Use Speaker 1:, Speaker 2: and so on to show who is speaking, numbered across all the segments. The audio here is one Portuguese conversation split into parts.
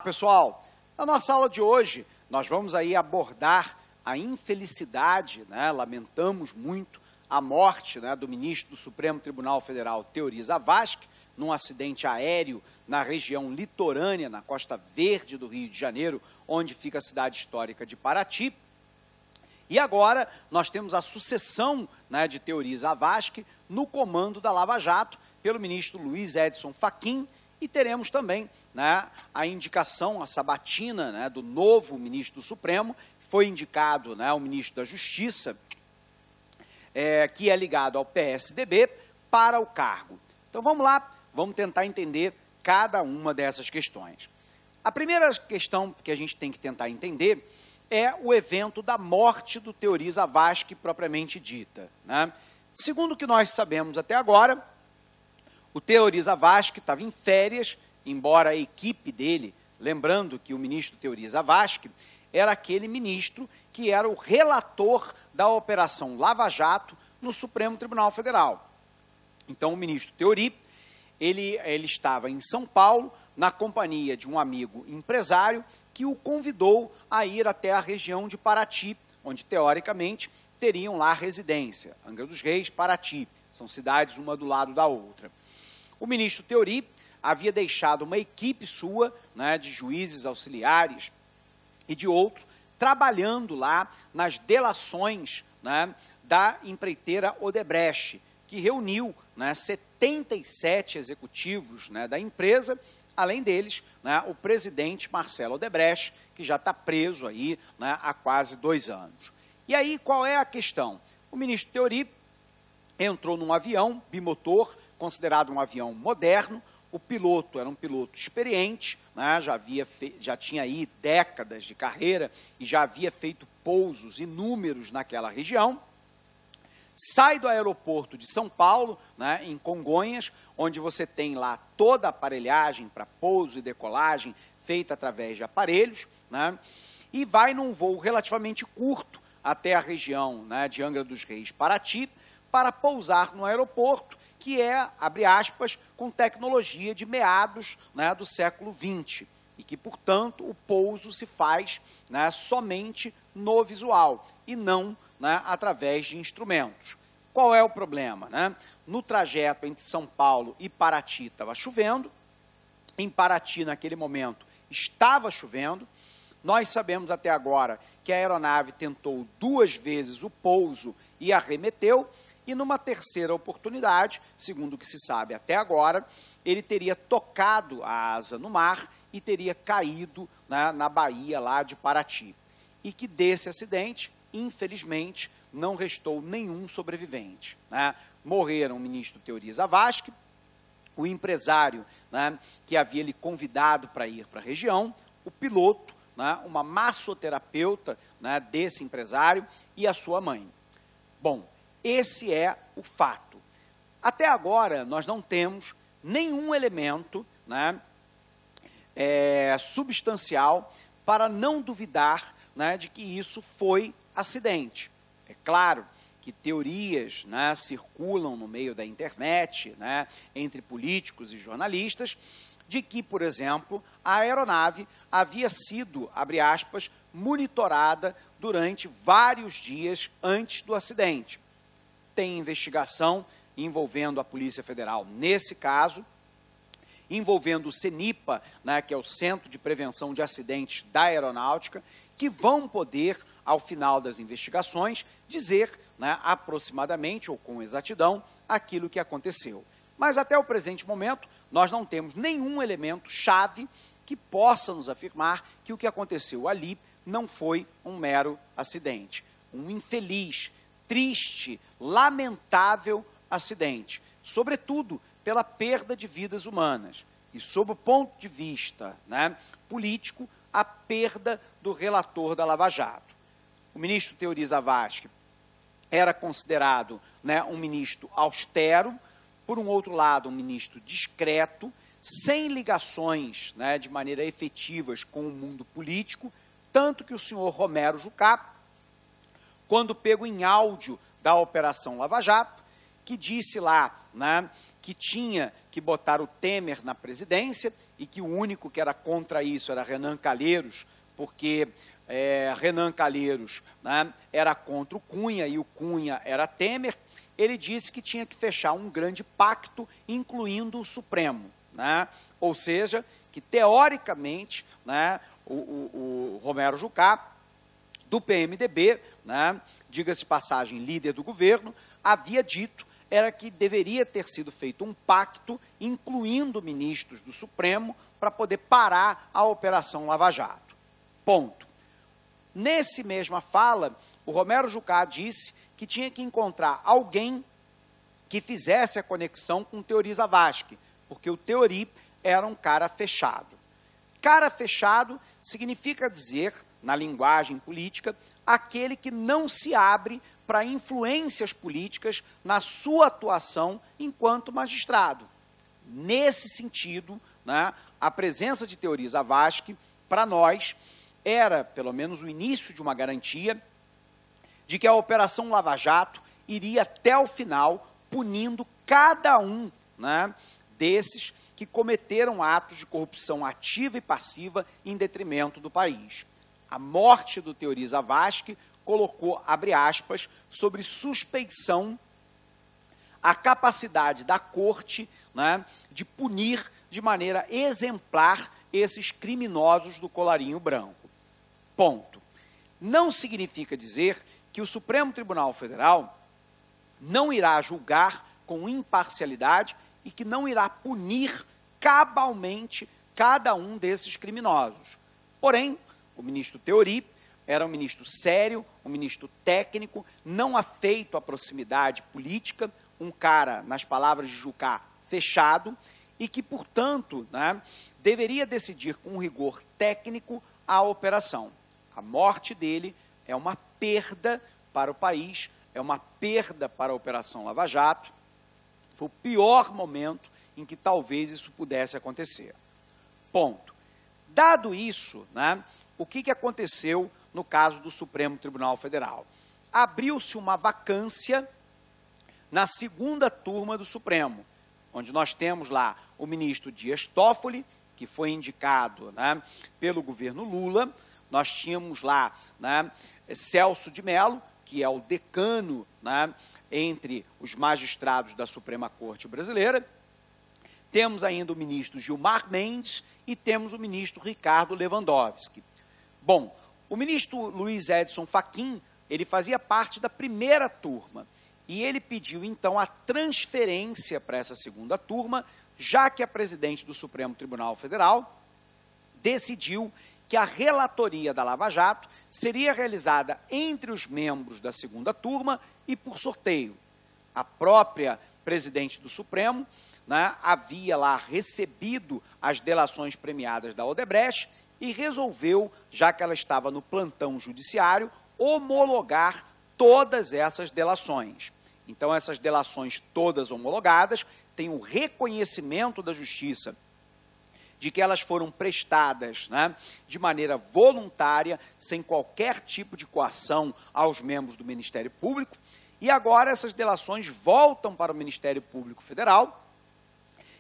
Speaker 1: pessoal, na nossa aula de hoje, nós vamos aí abordar a infelicidade, né? Lamentamos muito a morte, né, do ministro do Supremo Tribunal Federal, Teori Zavascki, num acidente aéreo na região litorânea, na Costa Verde do Rio de Janeiro, onde fica a cidade histórica de Paraty. E agora nós temos a sucessão, né, de Teori Zavascki no comando da Lava Jato pelo ministro Luiz Edson Fachin, e teremos também, né, a indicação, a sabatina, né, do novo ministro do Supremo. Foi indicado, né, o ministro da Justiça, que é ligado ao PSDB, para o cargo. Então vamos lá, vamos tentar entender cada uma dessas questões. A primeira questão que a gente tem que tentar entender é o evento da morte do Teori Zavascki propriamente dita, né? Segundo o que nós sabemos até agora, o Teori Zavascki estava em férias, embora a equipe dele, lembrando que o ministro Teori Zavascki era aquele ministro que era o relator da Operação Lava Jato no Supremo Tribunal Federal. Então, o ministro Teori, ele estava em São Paulo, na companhia de um amigo empresário, que o convidou a ir até a região de Paraty, onde, teoricamente, teriam lá residência. Angra dos Reis, Paraty, são cidades uma do lado da outra. O ministro Teori havia deixado uma equipe sua, né, de juízes auxiliares e de outros, trabalhando lá nas delações, né, da empreiteira Odebrecht, que reuniu, né, 77 executivos, né, da empresa, além deles, né, o presidente Marcelo Odebrecht, que já está preso aí, né, há quase 2 anos. E aí, qual é a questão? O ministro Teori entrou num avião bimotor, considerado um avião moderno. O piloto era um piloto experiente, né, já tinha aí décadas de carreira e já havia feito pousos inúmeros naquela região. Sai do aeroporto de São Paulo, né, em Congonhas, onde você tem lá toda a aparelhagem para pouso e decolagem feita através de aparelhos, né, e vai num voo relativamente curto até a região, né, de Angra dos Reis, Paraty, para pousar no aeroporto, que é, abre aspas, com tecnologia de meados, né, do século XX, e que, portanto, o pouso se faz, né, somente no visual, e não, né, através de instrumentos. Qual é o problema, né? No trajeto entre São Paulo e Paraty estava chovendo, em Paraty, naquele momento, estava chovendo. Nós sabemos até agora que a aeronave tentou 2 vezes o pouso e arremeteu, e numa terceira oportunidade, segundo o que se sabe até agora, ele teria tocado a asa no mar e teria caído, né, na baía lá de Paraty. E que desse acidente, infelizmente, não restou nenhum sobrevivente, né? Morreram o ministro Teori Zavascki, o empresário, né, que havia lhe convidado para ir para a região, o piloto, né, uma massoterapeuta, né, desse empresário, e a sua mãe. Bom, esse é o fato. Até agora, nós não temos nenhum elemento, né, substancial para não duvidar, né, de que isso foi acidente. É claro que teorias, né, circulam no meio da internet, né, entre políticos e jornalistas, de que, por exemplo, a aeronave havia sido, abre aspas, monitorada durante vários dias antes do acidente. Tem investigação envolvendo a Polícia Federal nesse caso, envolvendo o CENIPA, né, que é o Centro de Prevenção de Acidentes da Aeronáutica, que vão poder, ao final das investigações, dizer, né, aproximadamente ou com exatidão aquilo que aconteceu. Mas até o presente momento, nós não temos nenhum elemento chave que possa nos afirmar que o que aconteceu ali não foi um mero acidente. Um infeliz, triste, lamentável acidente, sobretudo pela perda de vidas humanas. E, sob o ponto de vista, né, político, a perda do relator da Lava Jato. O ministro Teori Zavascki era considerado, né, um ministro austero, por um outro lado, um ministro discreto, sem ligações, né, de maneira efetivas com o mundo político, tanto que o senhor Romero Jucá, quando pego em áudio da Operação Lava Jato, que disse lá, né, que tinha que botar o Temer na presidência e e que o único que era contra isso era Renan Calheiros, porque Renan Calheiros, né, era contra o Cunha e o Cunha era Temer, ele disse que tinha que fechar um grande pacto, incluindo o Supremo, né? Ou seja, que teoricamente, né, o Romero Jucá, do PMDB, né, diga-se passagem, líder do governo, havia dito era que deveria ter sido feito um pacto, incluindo ministros do Supremo, para poder parar a Operação Lava Jato. Ponto. Nesse mesma fala, o Romero Jucá disse que tinha que encontrar alguém que fizesse a conexão com o Teori Zavascki, porque o Teori era um cara fechado. Cara fechado significa dizer, na linguagem política, aquele que não se abre para influências políticas na sua atuação enquanto magistrado. Nesse sentido, né, a presença de Teori Zavascki, para nós, era, pelo menos, o início de uma garantia de que a Operação Lava Jato iria até o final, punindo cada um, né, desses que cometeram atos de corrupção ativa e passiva em detrimento do país. A morte do Teori Zavascki colocou, abre aspas, sobre suspeição a capacidade da corte, né, de punir de maneira exemplar esses criminosos do colarinho branco. Ponto. Não significa dizer que o Supremo Tribunal Federal não irá julgar com imparcialidade e que não irá punir cabalmente cada um desses criminosos. Porém, o ministro Teori era um ministro sério, um ministro técnico, não afeito à proximidade política, um cara, nas palavras de Jucá, fechado, e que, portanto, né, deveria decidir com rigor técnico a operação. A morte dele é uma perda para o país, é uma perda para a Operação Lava Jato. Foi o pior momento em que talvez isso pudesse acontecer. Ponto. Dado isso, né, o que aconteceu no caso do Supremo Tribunal Federal? Abriu-se uma vacância na segunda turma do Supremo, onde nós temos lá o ministro Dias Toffoli, que foi indicado, né, pelo governo Lula. Nós tínhamos lá, né, Celso de Mello, que é o decano, né, entre os magistrados da Suprema Corte Brasileira. Temos ainda o ministro Gilmar Mendes e temos o ministro Ricardo Lewandowski. Bom, o ministro Luiz Edson Fachin, ele fazia parte da primeira turma e ele pediu, então, a transferência para essa segunda turma, já que a presidente do Supremo Tribunal Federal decidiu que a relatoria da Lava Jato seria realizada entre os membros da segunda turma e por sorteio. A própria presidente do Supremo, né, havia lá recebido as delações premiadas da Odebrecht e resolveu, já que ela estava no plantão judiciário, homologar todas essas delações. Então, essas delações todas homologadas têm o reconhecimento da Justiça de que elas foram prestadas, né, de maneira voluntária, sem qualquer tipo de coação aos membros do Ministério Público, e agora essas delações voltam para o Ministério Público Federal,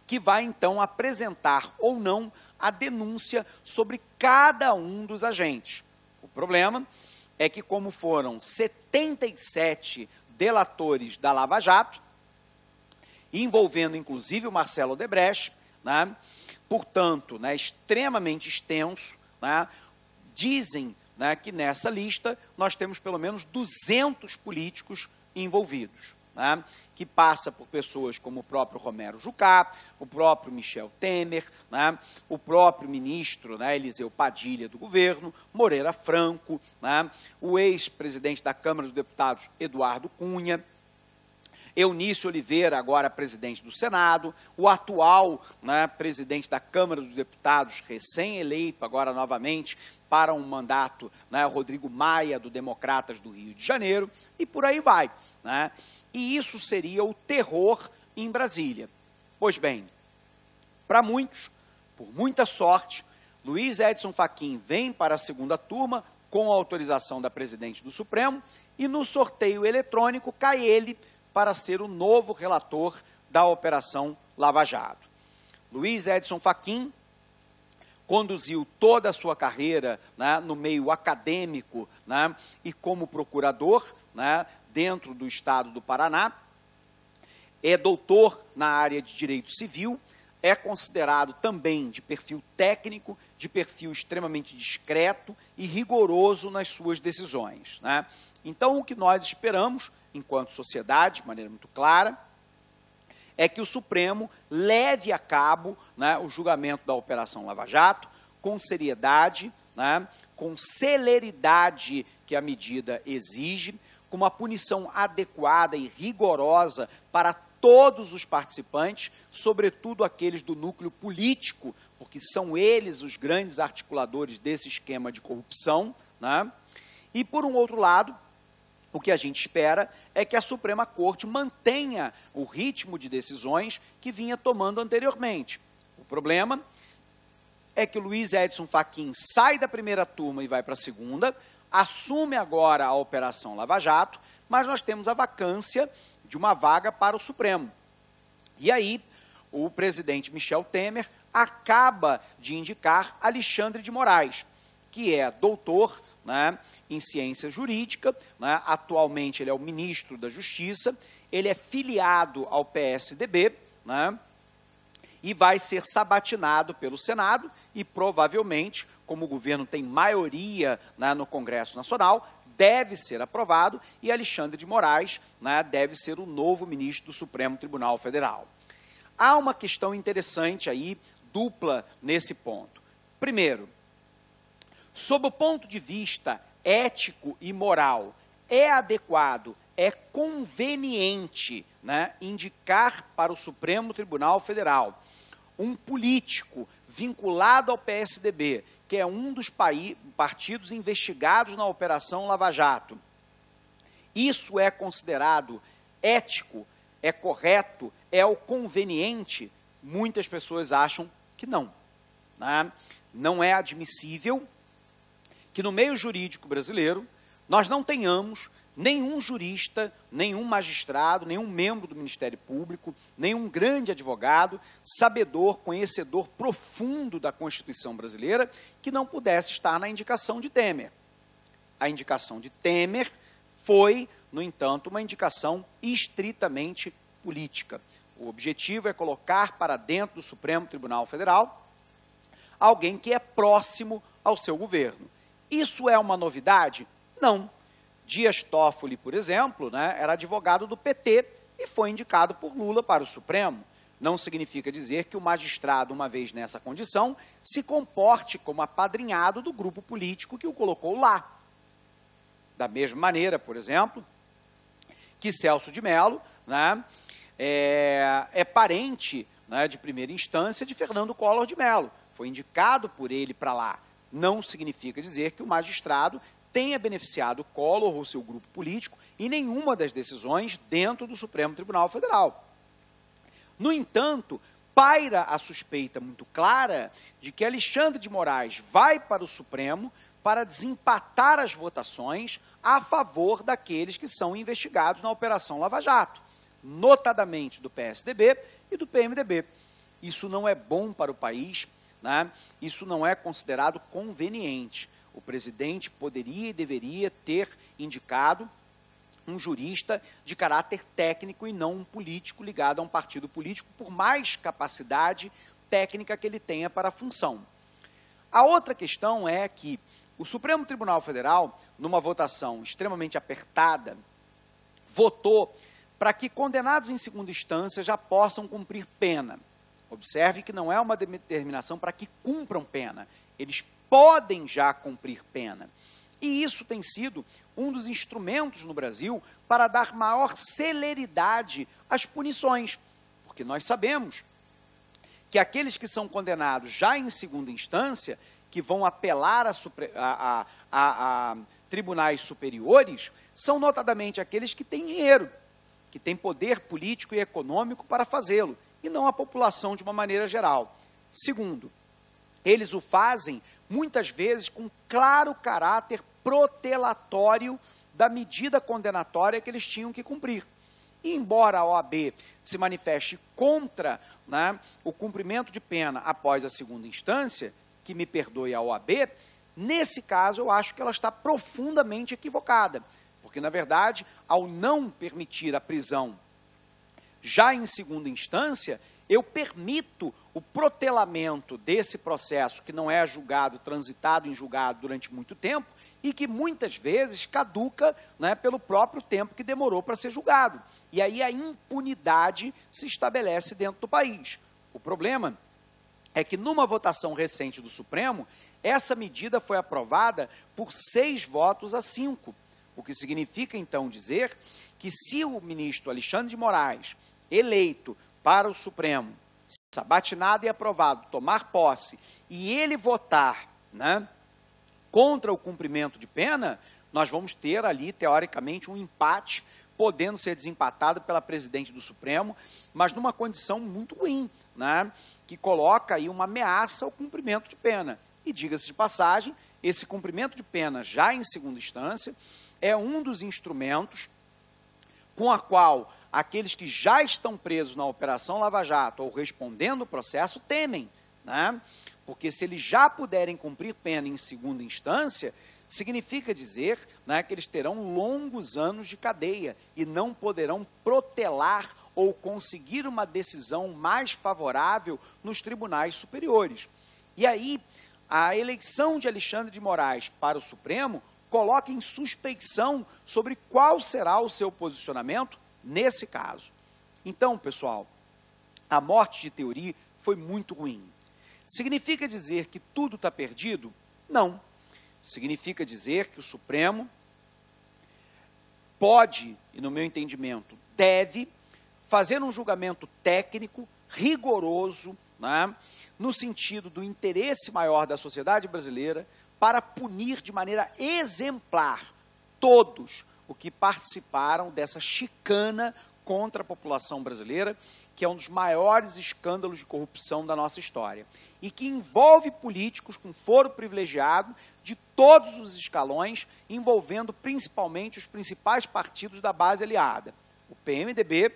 Speaker 1: que vai, então, apresentar ou não a denúncia sobre cada um dos agentes. O problema é que, como foram 77 delatores da Lava Jato, envolvendo, inclusive, o Marcelo Odebrecht, né, portanto, né, extremamente extenso, né, dizem, né, que nessa lista nós temos pelo menos 200 políticos envolvidos, né, que passa por pessoas como o próprio Romero Jucá, o próprio Michel Temer, né, o próprio ministro, né, Eliseu Padilha do governo, Moreira Franco, né, o ex-presidente da Câmara dos Deputados, Eduardo Cunha, Eunício Oliveira, agora presidente do Senado, o atual, né, presidente da Câmara dos Deputados, recém-eleito, agora novamente, para um mandato, né, Rodrigo Maia, do Democratas do Rio de Janeiro, e por aí vai, né? E isso seria o terror em Brasília. Pois bem, para muitos, por muita sorte, Luiz Edson Fachin vem para a segunda turma com a autorização da presidente do Supremo e no sorteio eletrônico cai ele para ser o novo relator da Operação Lava Jato. Luiz Edson Fachin conduziu toda a sua carreira, né, no meio acadêmico, né, e como procurador, né, dentro do estado do Paraná. É doutor na área de direito civil, é considerado também de perfil técnico, de perfil extremamente discreto e rigoroso nas suas decisões, né? Então, o que nós esperamos, enquanto sociedade, de maneira muito clara, é que o Supremo leve a cabo, né, o julgamento da Operação Lava Jato com seriedade, né, com celeridade que a medida exige, com uma punição adequada e rigorosa para todos os participantes, sobretudo aqueles do núcleo político, porque são eles os grandes articuladores desse esquema de corrupção, né? E, por um outro lado, o que a gente espera é que a Suprema Corte mantenha o ritmo de decisões que vinha tomando anteriormente. O problema é que o Luiz Edson Fachin sai da primeira turma e vai para a segunda, assume agora a Operação Lava Jato, mas nós temos a vacância de uma vaga para o Supremo. E aí, o presidente Michel Temer acaba de indicar Alexandre de Moraes, que é doutor, né, em ciência jurídica, né, atualmente ele é o ministro da Justiça, ele é filiado ao PSDB, né, e vai ser sabatinado pelo Senado e provavelmente, como o governo tem maioria, né, no Congresso Nacional, deve ser aprovado e Alexandre de Moraes, né, deve ser o novo ministro do Supremo Tribunal Federal. Há uma questão interessante aí, dupla nesse ponto. Primeiro, sob o ponto de vista ético e moral, é adequado, é conveniente, né, indicar para o Supremo Tribunal Federal um político vinculado ao PSDB, que é um dos partidos investigados na Operação Lava Jato. Isso é considerado ético, é correto, é o conveniente? Muitas pessoas acham que não, né? Não é admissível que no meio jurídico brasileiro nós não tenhamos nenhum jurista, nenhum magistrado, nenhum membro do Ministério Público, nenhum grande advogado, sabedor, conhecedor profundo da Constituição brasileira, que não pudesse estar na indicação de Temer. A indicação de Temer foi, no entanto, uma indicação estritamente política. O objetivo é colocar para dentro do Supremo Tribunal Federal alguém que é próximo ao seu governo. Isso é uma novidade? Não. Dias Toffoli, por exemplo, né, era advogado do PT e foi indicado por Lula para o Supremo. Não significa dizer que o magistrado, uma vez nessa condição, se comporte como apadrinhado do grupo político que o colocou lá. Da mesma maneira, por exemplo, que Celso de Mello, né, é parente, né, de primeira instância de Fernando Collor de Mello. Foi indicado por ele para lá. Não significa dizer que o magistrado tenha beneficiado Collor ou seu grupo político em nenhuma das decisões dentro do Supremo Tribunal Federal. No entanto, paira a suspeita muito clara de que Alexandre de Moraes vai para o Supremo para desempatar as votações a favor daqueles que são investigados na Operação Lava Jato, notadamente do PSDB e do PMDB. Isso não é bom para o país, né? Isso não é considerado conveniente. O presidente poderia e deveria ter indicado um jurista de caráter técnico e não um político ligado a um partido político, por mais capacidade técnica que ele tenha para a função. A outra questão é que o Supremo Tribunal Federal, numa votação extremamente apertada, votou para que condenados em segunda instância já possam cumprir pena. Observe que não é uma determinação para que cumpram pena. Eles podem já cumprir pena. E isso tem sido um dos instrumentos no Brasil para dar maior celeridade às punições, porque nós sabemos que aqueles que são condenados já em segunda instância, que vão apelar a tribunais superiores, são notadamente aqueles que têm dinheiro, que têm poder político e econômico para fazê-lo, e não a população de uma maneira geral. Segundo, eles o fazem muitas vezes com claro caráter protelatório da medida condenatória que eles tinham que cumprir. E embora a OAB se manifeste contra, né, o cumprimento de pena após a segunda instância, que me perdoe a OAB, nesse caso eu acho que ela está profundamente equivocada, porque, na verdade, ao não permitir a prisão já em segunda instância, eu permito o protelamento desse processo que não é julgado, transitado em julgado durante muito tempo, e que muitas vezes caduca, né, pelo próprio tempo que demorou para ser julgado. E aí a impunidade se estabelece dentro do país. O problema é que numa votação recente do Supremo, essa medida foi aprovada por 6 votos a 5, o que significa então dizer que se o ministro Alexandre de Moraes, eleito para o Supremo, sabatinado e aprovado, tomar posse, e ele votar, né, contra o cumprimento de pena, nós vamos ter ali, teoricamente, um empate, podendo ser desempatado pela presidente do Supremo, mas numa condição muito ruim, né, que coloca aí uma ameaça ao cumprimento de pena. E, diga-se de passagem, esse cumprimento de pena, já em segunda instância, é um dos instrumentos com a qual aqueles que já estão presos na Operação Lava Jato ou respondendo o processo temem, né? Porque se eles já puderem cumprir pena em segunda instância, significa dizer, né, que eles terão longos anos de cadeia e não poderão protelar ou conseguir uma decisão mais favorável nos tribunais superiores. E aí, a eleição de Alexandre de Moraes para o Supremo coloca em suspeição sobre qual será o seu posicionamento nesse caso. Então, pessoal, a morte de Theory foi muito ruim. Significa dizer que tudo está perdido? Não. Significa dizer que o Supremo pode, e no meu entendimento, deve fazer um julgamento técnico, rigoroso, né, no sentido do interesse maior da sociedade brasileira, para punir de maneira exemplar todos os que participaram dessa chicana contra a população brasileira, que é um dos maiores escândalos de corrupção da nossa história, e que envolve políticos com foro privilegiado de todos os escalões, envolvendo principalmente os principais partidos da base aliada, o PMDB,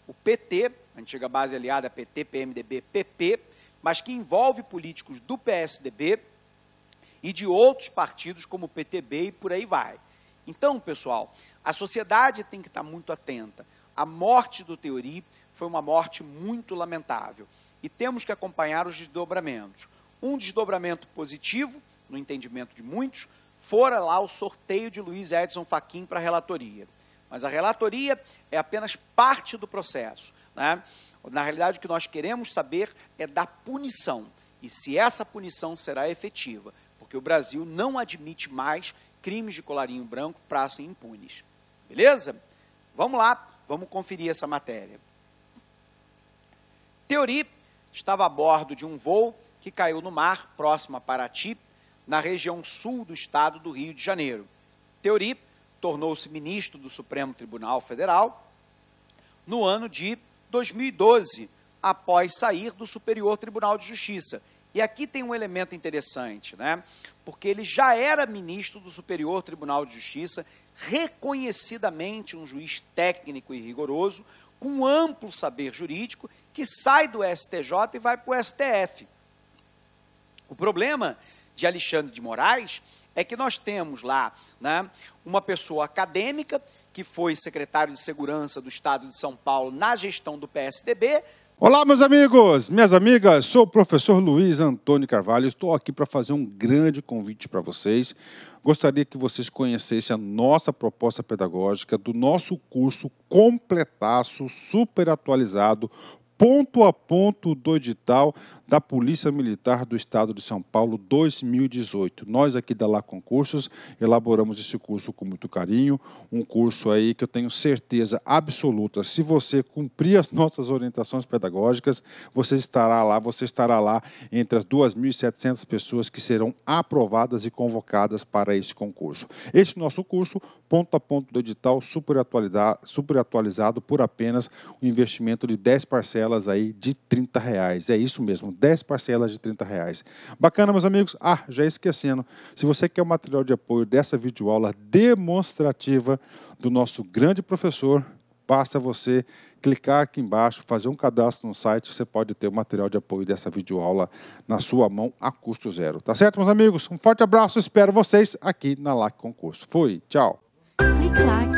Speaker 1: o PT, antiga base aliada PT, PMDB, PP, mas que envolve políticos do PSDB e de outros partidos como o PTB e por aí vai. Então, pessoal, a sociedade tem que estar muito atenta. A morte do Theory foi uma morte muito lamentável e temos que acompanhar os desdobramentos. Um desdobramento positivo, no entendimento de muitos, fora lá o sorteio de Luiz Edson Fachin para a relatoria. Mas a relatoria é apenas parte do processo, né? Na realidade, o que nós queremos saber é da punição, e se essa punição será efetiva, porque o Brasil não admite mais crimes de colarinho branco praçam impunes. Beleza? Vamos lá, vamos conferir essa matéria. Theory estava a bordo de um voo que caiu no mar, próximo a Paraty, na região sul do estado do Rio de Janeiro. Theory tornou-se ministro do Supremo Tribunal Federal no ano de 2012, após sair do Superior Tribunal de Justiça. E aqui tem um elemento interessante, né? Porque ele já era ministro do Superior Tribunal de Justiça, reconhecidamente um juiz técnico e rigoroso, com amplo saber jurídico, que sai do STJ e vai para o STF. O problema de Alexandre de Moraes é que nós temos lá, né, uma pessoa acadêmica, que foi secretário de Segurança do Estado de São Paulo na gestão do PSDB.
Speaker 2: Olá, meus amigos, minhas amigas, sou o professor Luiz Antônio Carvalho, estou aqui para fazer um grande convite para vocês. Gostaria que vocês conhecessem a nossa proposta pedagógica do nosso curso completaço, super atualizado, ponto a ponto do edital da Polícia Militar do Estado de São Paulo 2018. Nós aqui da Lá Concursos elaboramos esse curso com muito carinho, um curso aí que eu tenho certeza absoluta, se você cumprir as nossas orientações pedagógicas, você estará lá entre as 2.700 pessoas que serão aprovadas e convocadas para esse concurso. Esse nosso curso, ponto a ponto do edital, super atualizado por apenas um investimento de 10 parcelas aí de R$30. É isso mesmo, 10 parcelas de R$30. Bacana, meus amigos? Já esquecendo, se você quer o material de apoio dessa videoaula demonstrativa do nosso grande professor, Basta você clicar aqui embaixo, fazer um cadastro no site, você pode ter o material de apoio dessa videoaula na sua mão a custo zero. Tá certo, meus amigos? Um forte abraço, espero vocês aqui na LAC Concurso. Fui, tchau!
Speaker 3: Clique lá.